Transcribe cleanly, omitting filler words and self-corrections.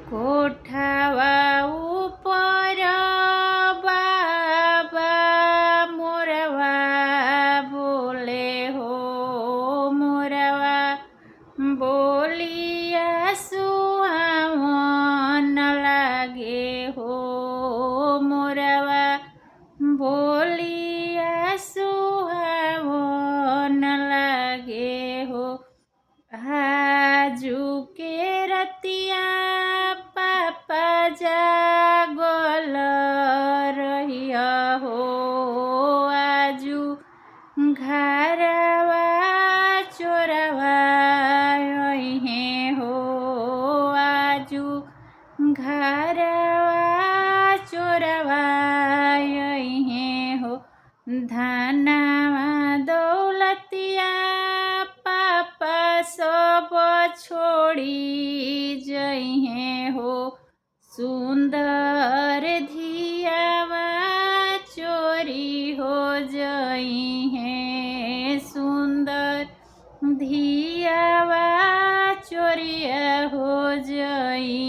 कोठावा ऊपर बाबा मोरवा बोले हो, मोरवा बोलिया सुहावन लागे हो, मोरवा बोलिया सुहावन लागे हो। आजू के रतिया पापा जागल रहिया हो, आजू घरवा चोरवा अइहे हो, आजू घरवा चोरवा अइहे हो। धनवा दौलतिया पापा सब छोड़ी जइहे हो, सुंदर धियावा चोरी हो जइहे, सुंदर धियावा चोरिया हो जइहे।